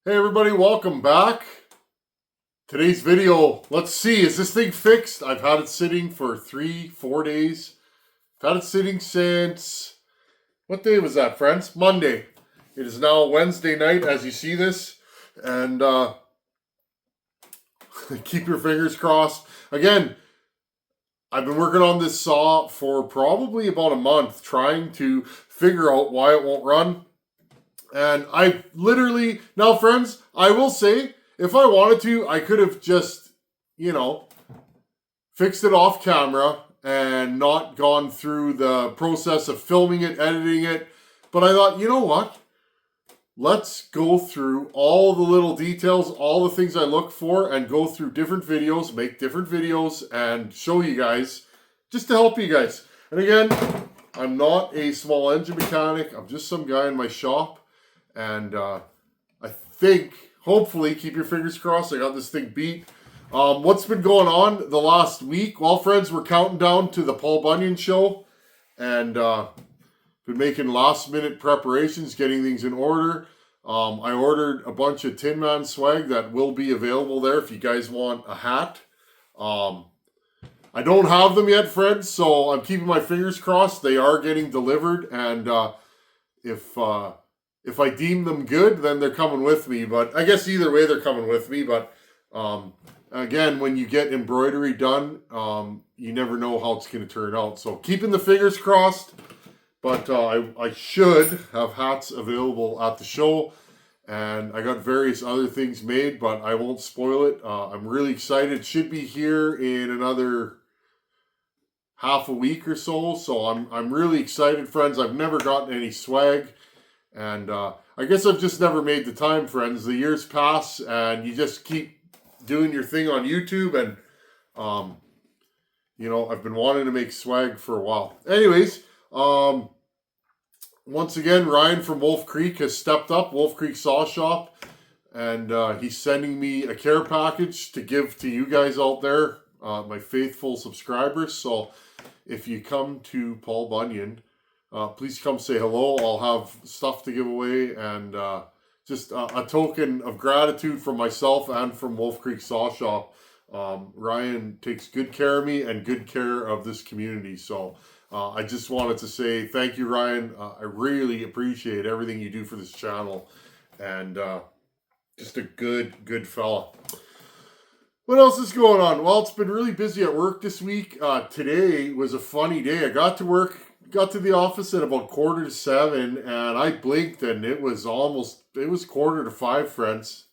Hey everybody, welcome back. Today's video, let's see, is this thing fixed? I've had it sitting for 3-4 days. I've had it sitting since, what day was that, friends? Monday. It is now Wednesday night as you see this, and keep your fingers crossed. Again, I've been working on this saw for probably about a month, trying to figure out why it won't run. And I literally, now friends, I will say, if I wanted to, I could have just, fixed it off camera and not gone through the process of filming it, editing it. But I thought, you know what? Let's go through all the little details, all the things I look for, and go through different videos, make different videos, and show you guys, just to help you guys. And again, I'm not a small engine mechanic. I'm just some guy in my shop. And I think, hopefully, keep your fingers crossed, I got this thing beat. What's been going on the last week? Well, friends, we're counting down to the Paul Bunyan show. And been making last-minute preparations, getting things in order. I ordered a bunch of Tin Man swag that will be available there if you guys want a hat. I don't have them yet, friends, so I'm keeping my fingers crossed. They are getting delivered, and if I deem them good, then they're coming with me. But I guess either way, they're coming with me. But again, when you get embroidery done, you never know how it's going to turn out. So keeping the fingers crossed. But I should have hats available at the show. And I got various other things made, but I won't spoil it. I'm really excited. It should be here in another half a week or so. So I'm really excited, friends. I've never gotten any swag. And I guess I've just never made the time, friends. The years pass, and you just keep doing your thing on YouTube. And, I've been wanting to make swag for a while. Anyways, once again, Ryan from Wolf Creek has stepped up, Wolf Creek Saw Shop. And he's sending me a care package to give to you guys out there, my faithful subscribers. So if you come to Paul Bunyan, please come say hello. I'll have stuff to give away, and just a token of gratitude from myself and from Wolf Creek Saw Shop. Ryan takes good care of me and good care of this community. So I just wanted to say thank you, Ryan. I really appreciate everything you do for this channel, and just a good fella. What else is going on? Well, it's been really busy at work this week. Today was a funny day. I got to the office at about 7:15, and I blinked, and it was 4:45, friends.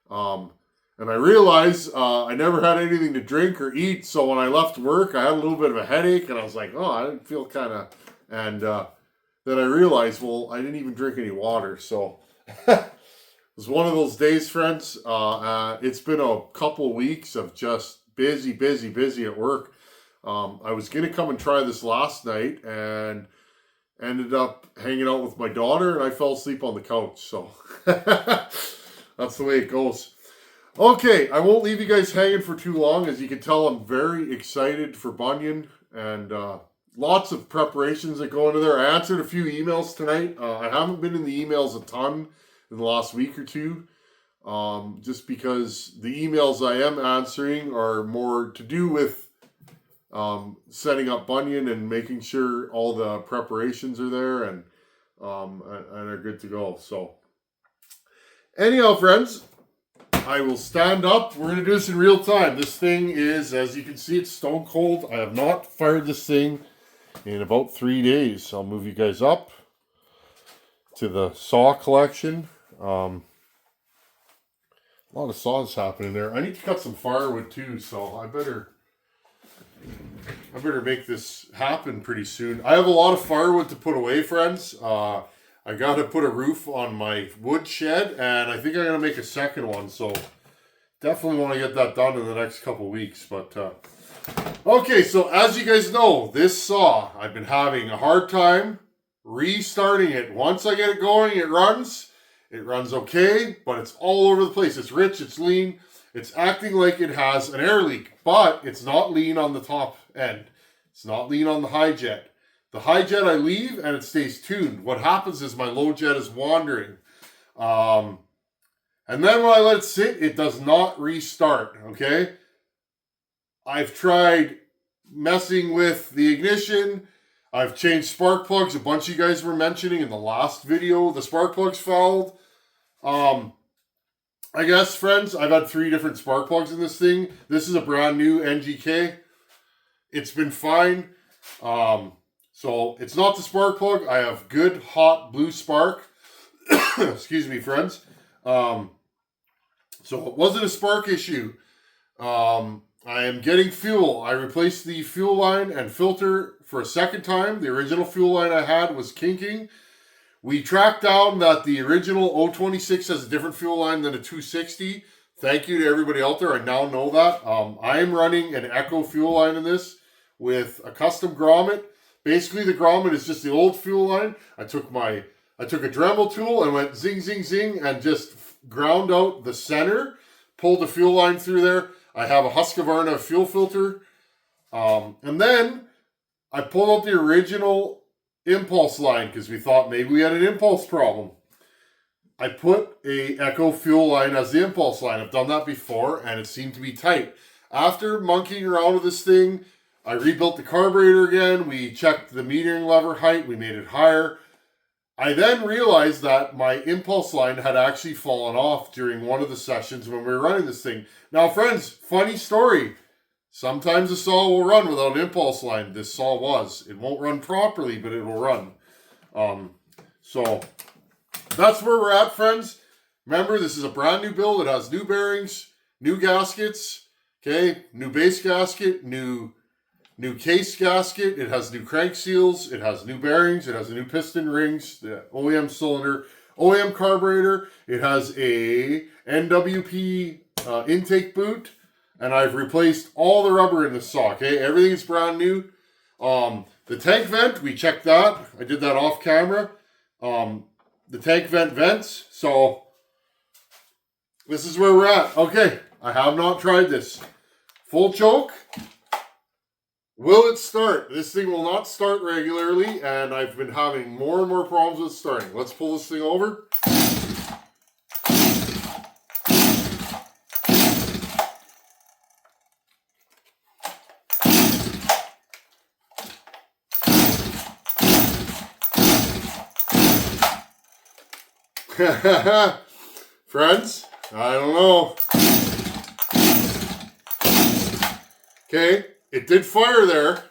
And I realized I never had anything to drink or eat, so when I left work, I had a little bit of a headache, and I was like, oh, I didn't feel kind of, and then I realized, well, I didn't even drink any water, so it was one of those days, friends. It's been a couple weeks of just busy at work. I was going to come and try this last night and ended up hanging out with my daughter, and I fell asleep on the couch. So that's the way it goes. Okay, I won't leave you guys hanging for too long. As you can tell, I'm very excited for Bunyan, and lots of preparations that go into there. I answered a few emails tonight. I haven't been in the emails a ton in the last week or two, just because the emails I am answering are more to do with setting up Bunyan and making sure all the preparations are there and are good to go. So anyhow, friends, I will stand up. We're going to do this in real time. This thing is, as you can see, it's stone cold. I have not fired this thing in about 3 days. I'll move you guys up to the saw collection. A lot of saws happening there. I need to cut some firewood too, so I better make this happen pretty soon. I have a lot of firewood to put away, friends. I got to put a roof on my wood shed, and I think I'm going to make a second one, so definitely want to get that done in the next couple weeks. But okay, so as you guys know, this saw, I've been having a hard time restarting it. Once I get it going, it runs okay, but it's all over the place. It's rich, it's lean. It's acting like it has an air leak, but it's not lean on the top end. It's not lean on the high jet. The high jet I leave and it stays tuned. What happens is my low jet is wandering. And then when I let it sit, it does not restart, okay? I've tried messing with the ignition. I've changed spark plugs. A bunch of you guys were mentioning in the last video the spark plugs fouled. I guess, friends, I've had 3 different spark plugs in this thing. This is a brand new NGK. It's been fine. So it's not the spark plug. I have good hot blue spark. Excuse me, friends. So it wasn't a spark issue. I am getting fuel. I replaced the fuel line and filter for a second time. The original fuel line I had was kinking. We tracked down that the original 026 has a different fuel line than a 260. Thank you to everybody out there. I now know that. I am running an Echo fuel line in this with a custom grommet. Basically, the grommet is just the old fuel line. I took a Dremel tool and went zing, zing, zing, and just ground out the center. Pulled the fuel line through there. I have a Husqvarna fuel filter. And then I pulled out the original impulse line because we thought maybe we had an impulse problem. I put a Echo fuel line as the impulse line. I've done that before and it seemed to be tight. After monkeying around with this thing, I rebuilt the carburetor again. We checked the metering lever height. We made it higher. I then realized that my impulse line had actually fallen off during one of the sessions when we were running this thing. Now, friends, funny story. Sometimes a saw will run without an impulse line. This saw was. It won't run properly, but it will run. So that's where we're at, friends. Remember, this is a brand new build. It has new bearings, new gaskets, okay, new base gasket, new case gasket. It has new crank seals. It has new bearings. It has the new piston rings, the OEM cylinder, OEM carburetor. It has a NWP intake boot. And I've replaced all the rubber in the saw, okay? Everything is brand new. The tank vent, we checked that. I did that off camera. The tank vent vents. So, this is where we're at. Okay, I have not tried this. Full choke. Will it start? This thing will not start regularly, and I've been having more and more problems with starting. Let's pull this thing over. Friends, I don't know. Okay, it did fire there.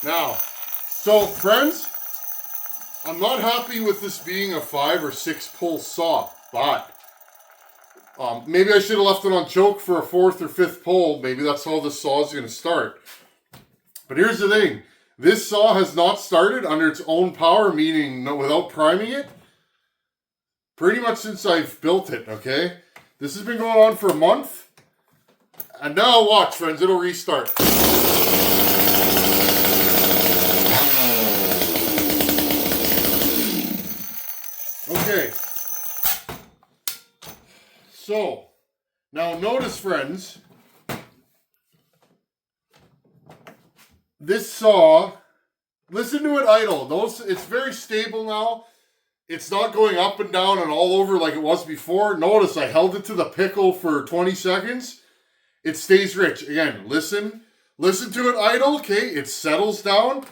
Now, so friends, I'm not happy with this being a 5 or 6 pull saw, but maybe I should have left it on choke for a 4th or 5th pull. Maybe that's how this saw is going to start. But here's the thing. This saw has not started under its own power, meaning without priming it, pretty much since I've built it, okay? This has been going on for a month. And now watch, friends, it'll restart. Okay. So, now notice, friends, this saw, listen to it idle. Notice it's very stable now. It's not going up and down and all over like it was before. Notice I held it to the pickle for 20 seconds. It stays rich. Again, listen to it idle. Okay, it settles down.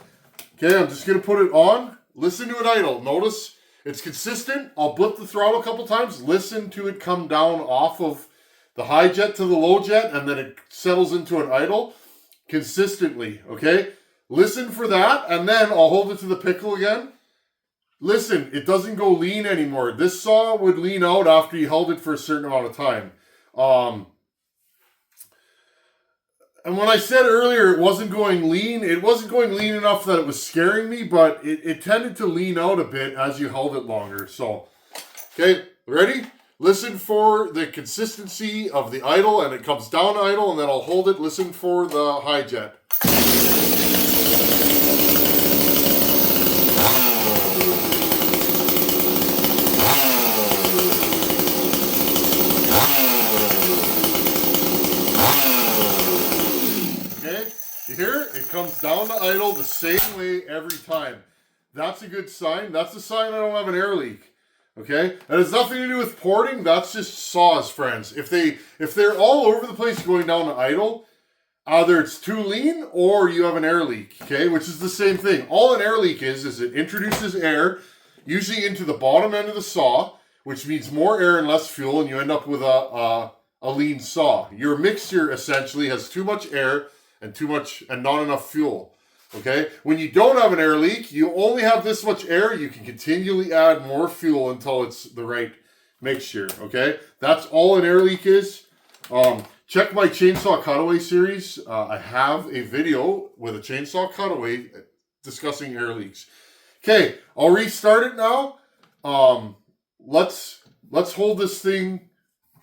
Okay, I'm just going to put it on. Listen to it idle. Notice it's consistent. I'll blip the throttle a couple times. Listen to it come down off of the high jet to the low jet, and then it settles into an idle consistently, okay? Listen for that, and then I'll hold it to the pickle again. Listen, it doesn't go lean anymore. This saw would lean out after you held it for a certain amount of time. And when I said earlier it wasn't going lean, it wasn't going lean enough that it was scaring me, but it tended to lean out a bit as you held it longer. So, okay, ready? Listen for the consistency of the idle, and it comes down idle, and then I'll hold it. Listen for the high jet. You hear it? It comes down to idle the same way every time. That's a good sign. That's a sign I don't have an air leak. Okay? That has nothing to do with porting. That's just saws, friends. If they're all over the place going down to idle, either it's too lean or you have an air leak. Okay? Which is the same thing. All an air leak is it introduces air, usually into the bottom end of the saw, which means more air and less fuel, and you end up with a lean saw. Your mixture essentially has too much air and not enough fuel. Okay? When you don't have an air leak, you only have this much air, you can continually add more fuel until it's the right mixture. Okay? That's all an air leak is. Check my chainsaw cutaway series. I have a video with a chainsaw cutaway discussing air leaks. Okay, I'll restart it now. Let's hold this thing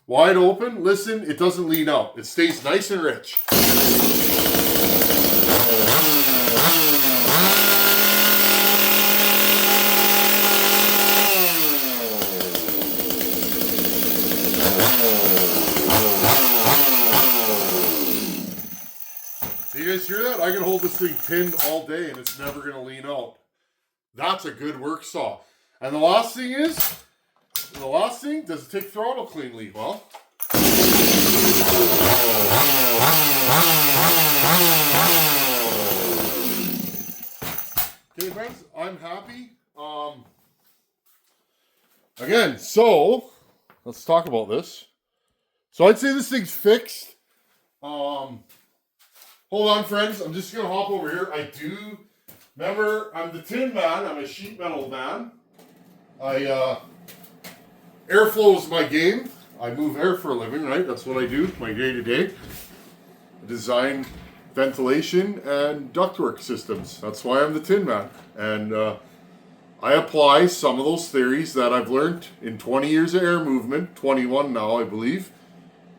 wide open. Listen, it doesn't lean out. It stays nice and rich. You guys hear that? I can hold this thing pinned all day and it's never going to lean out. That's a good work saw. And the last thing, does it take throttle cleanly? Well, okay, friends, I'm happy. Again, so let's talk about this. So I'd say this thing's fixed. Hold on, friends. I'm just going to hop over here. Remember, I'm the tin man. I'm a sheet metal man. Airflow is my game. I move air for a living, right? That's what I do, my day-to-day. I design ventilation and ductwork systems. That's why I'm the tin man. And I apply some of those theories that I've learned in 20 years of air movement, 21 now, I believe,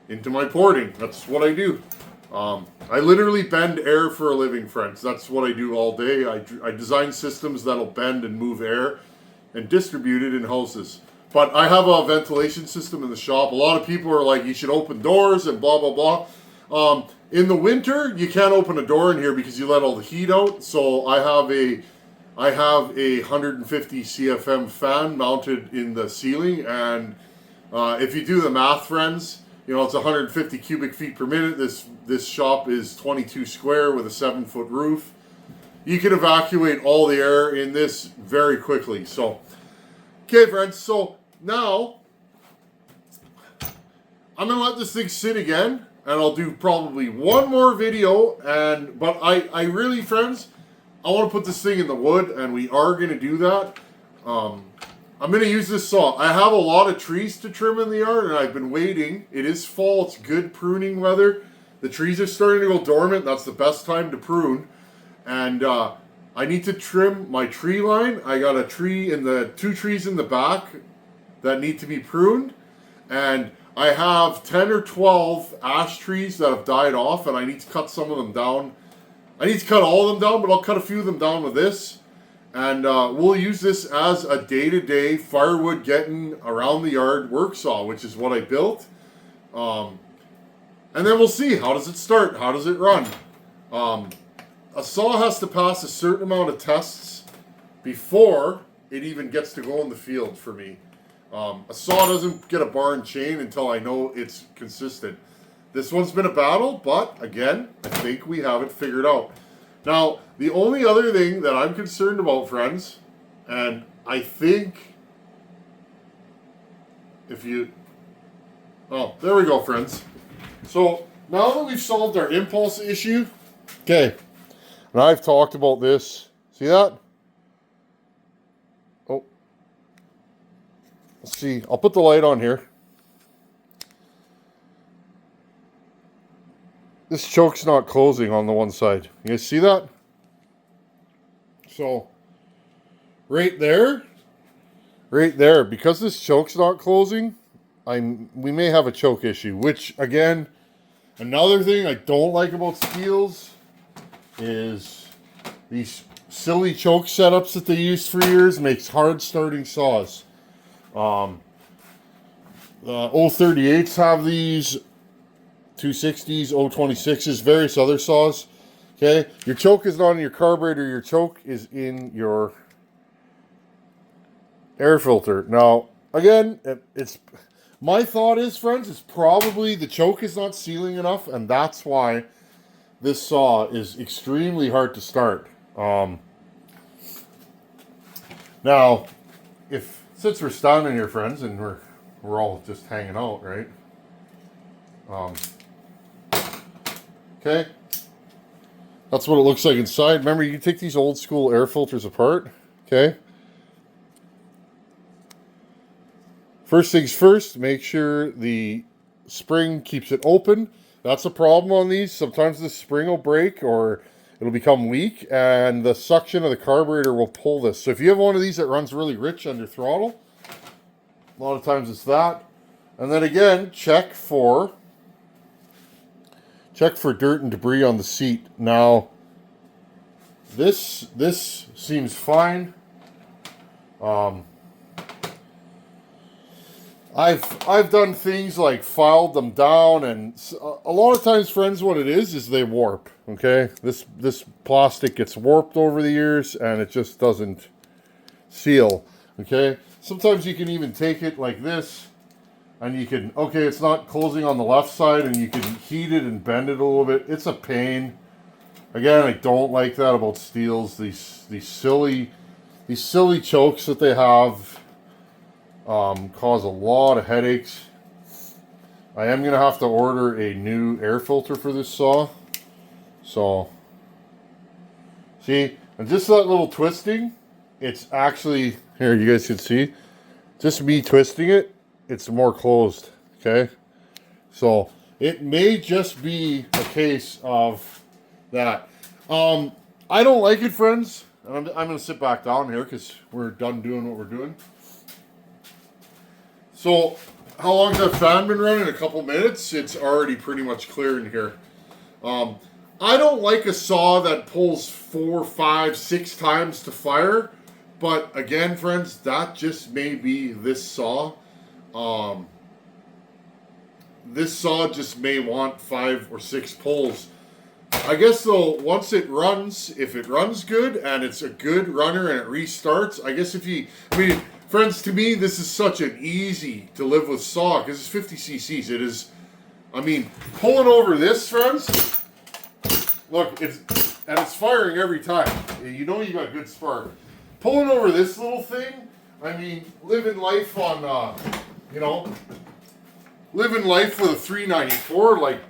into my porting. That's what I do. I literally bend air for a living, friends. That's what I do all day. I design systems that'll bend and move air and distribute it in houses. But I have a ventilation system in the shop. A lot of people are like, you should open doors and blah, blah, blah. In the winter, you can't open a door in here because you let all the heat out. So I have a 150 CFM fan mounted in the ceiling. And if you do the math, friends, you know, it's 150 cubic feet per minute. This shop is 22 square with a 7-foot roof. You can evacuate all the air in this very quickly. So, okay, friends. So now I'm gonna let this thing sit again, and I'll do probably one more video. But I really, friends, I want to put this thing in the wood, and we are gonna do that. I'm going to use this saw. I have a lot of trees to trim in the yard, and I've been waiting. It is fall. It's good pruning weather. The trees are starting to go dormant. That's the best time to prune. And I need to trim my tree line. I got two trees in the back that need to be pruned. And I have 10 or 12 ash trees that have died off, and I need to cut some of them down. I need to cut all of them down, but I'll cut a few of them down with this. And we'll use this as a day-to-day firewood getting around the yard work saw, which is what I built. And then we'll see, how does it start? How does it run? A saw has to pass a certain amount of tests before it even gets to go in the field for me. A saw doesn't get a bar and chain until I know it's consistent. This one's been a battle, but again, I think we have it figured out. Now, the only other thing that I'm concerned about, friends, and I think oh, there we go, friends. So now that we've solved our impulse issue, okay, And I've talked about this. See that? Oh. Let's see. I'll put the light on here. This choke's not closing on the one side. You guys see that? So, right there, because this choke's not closing, we may have a choke issue. Which, again, another thing I don't like about Steels is these silly choke setups that they used for years makes hard starting saws. The 038s have these, 260s, 026s, various other saws. Okay, your choke is not in your carburetor, your choke is in your air filter. Now, again, it's my thought is, friends, it's probably the choke is not sealing enough, and that's why this saw is extremely hard to start. Now, since we're standing here, friends, and we're all just hanging out, right? Okay, that's what it looks like inside. Remember, you can take these old school air filters apart. Okay. First things first, make sure the spring keeps it open. That's a problem on these. Sometimes the spring will break or it'll become weak, and the suction of the carburetor will pull this. So if you have one of these that runs really rich under throttle, a lot of times it's that. And then again, check for dirt and debris on the seat. Now, this seems fine. I've done things like filed them down, and a lot of times, friends, what it is they warp. Okay, this plastic gets warped over the years, and it just doesn't seal. Okay, sometimes you can even take it like this, and you can, okay, it's not closing on the left side, and you can heat it and bend it a little bit. It's a pain. Again, I don't like that about Steels. These silly chokes that they have cause a lot of headaches. I am gonna have to order a new air filter for this saw. So, see, and just that little twisting, it's actually, here you guys can see, just me twisting it, it's more closed. Okay, so it may just be a case of that. I don't like it, friends. And I'm gonna sit back down here because we're done doing what we're doing. So, how long's that fan been running? A couple minutes. It's already pretty much clear in here. I don't like a saw that pulls 4, 5, 6 times to fire. But again, friends, that just may be this saw. This saw just may want 5 or 6 pulls. I guess though, once it runs, if it runs good and it's a good runner and it restarts, I guess friends, to me, this is such an easy to live with saw because it's 50 cc's. It is, pulling over this, friends, look, it's firing every time. You know you got good spark. Pulling over this little thing, living life on, living life with a 394, like,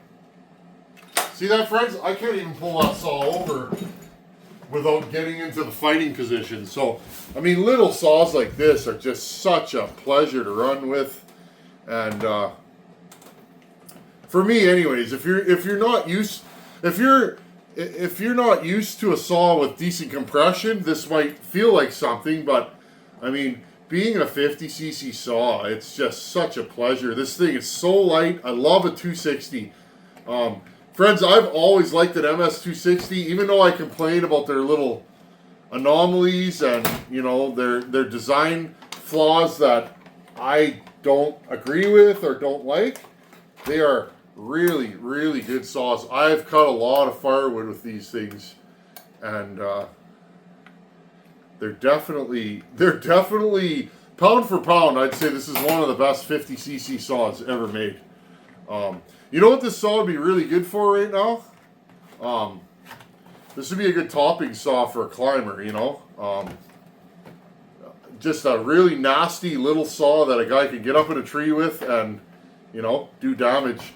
see that, friends? I can't even pull that saw over without getting into the fighting position. So, little saws like this are just such a pleasure to run with. And for me, anyways, if you're not used to a saw with decent compression, this might feel like something. But being a 50 cc saw, it's just such a pleasure. This thing is so light. I love a 260. Friends, I've always liked an MS260, even though I complain about their little anomalies and, their design flaws that I don't agree with or don't like. They are really, really good saws. I've cut a lot of firewood with these things, and they're definitely, pound for pound, I'd say this is one of the best 50 cc saws ever made. You know what this saw would be really good for right now? This would be a good topping saw for a climber, just a really nasty little saw that a guy can get up in a tree with and, do damage.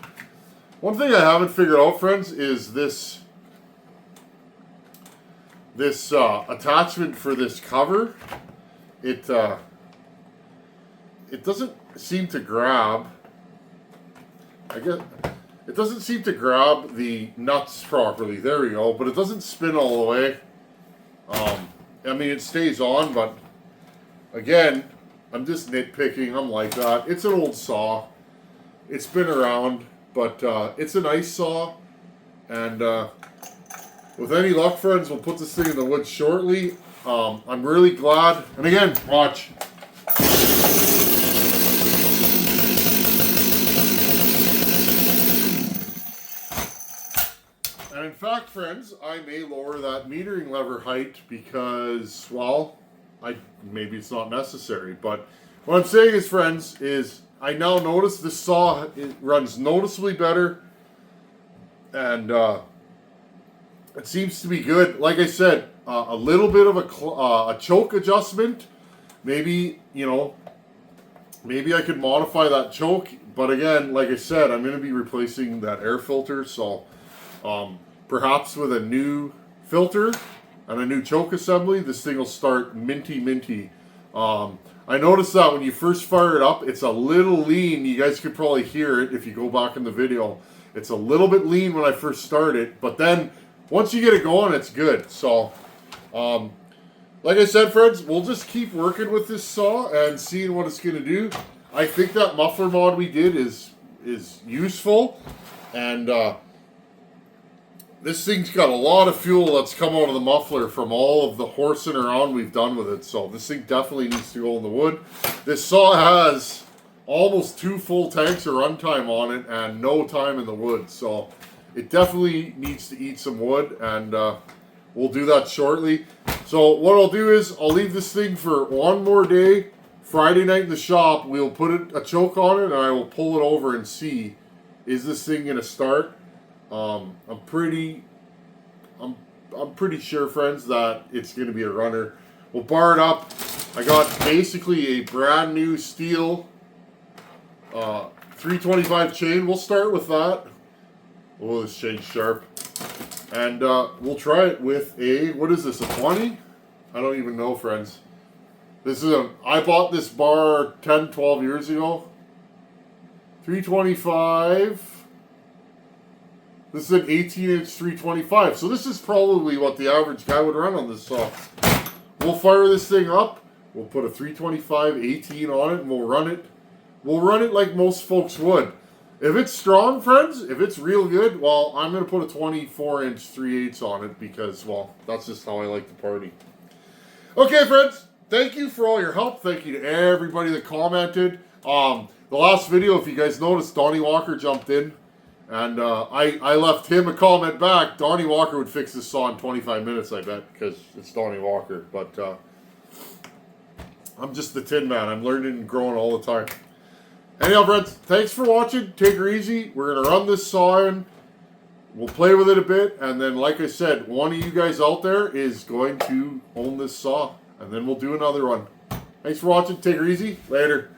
One thing I haven't figured out, friends, is this this attachment for this cover, it doesn't seem to grab. I guess it doesn't seem to grab the nuts properly. There we go. But it doesn't spin all the way. I mean, it stays on, but again, I'm just nitpicking. I'm like that. It's an old saw. It's been around, but it's a nice saw. And with any luck, friends, we'll put this thing in the woods shortly. I'm really glad. And again, watch. And in fact, friends, I may lower that metering lever height because, well, maybe it's not necessary. But what I'm saying is, friends, is I now notice this saw, it runs noticeably better. And it seems to be good. Like I said, a little bit of a choke adjustment. Maybe, maybe I could modify that choke. But again, like I said, I'm going to be replacing that air filter. So perhaps with a new filter and a new choke assembly, this thing will start minty. I noticed that when you first fire it up, it's a little lean. You guys could probably hear it if you go back in the video. It's a little bit lean when I first start it, but then once you get it going, it's good. So, like I said, friends, we'll just keep working with this saw and seeing what it's going to do. I think that muffler mod we did is useful, and this thing's got a lot of fuel that's come out of the muffler from all of the horsing around we've done with it. So this thing definitely needs to go in the wood. This saw has almost 2 full tanks of runtime on it and no time in the wood. So it definitely needs to eat some wood, and we'll do that shortly. So what I'll do is I'll leave this thing for one more day. Friday night in the shop, we'll put a choke on it, and I will pull it over and see, is this thing going to start? I'm pretty sure, friends, that it's going to be a runner. We'll bar it up. I got basically a brand new steel 325 chain. We'll start with that. Oh, this chain's sharp. And we'll try it with a, what is this, a 20? I don't even know, friends. This is I bought this bar 10, 12 years ago. 325. This is an 18-inch 325. So this is probably what the average guy would run on this saw. We'll fire this thing up. We'll put a 325 18 on it, and we'll run it. We'll run it like most folks would. If it's strong, friends, if it's real good, well, I'm going to put a 24-inch 3/8 on it because, well, that's just how I like to party. Okay, friends, thank you for all your help. Thank you to everybody that commented. The last video, if you guys noticed, Donnie Walker jumped in, and I left him a comment back. Donnie Walker would fix this saw in 25 minutes, I bet, because it's Donnie Walker. But I'm just the Tin Man. I'm learning and growing all the time. Anyhow, friends, thanks for watching. Take her easy. We're going to run this saw in. We'll play with it a bit. And then, like I said, one of you guys out there is going to own this saw. And then we'll do another one. Thanks for watching. Take her easy. Later.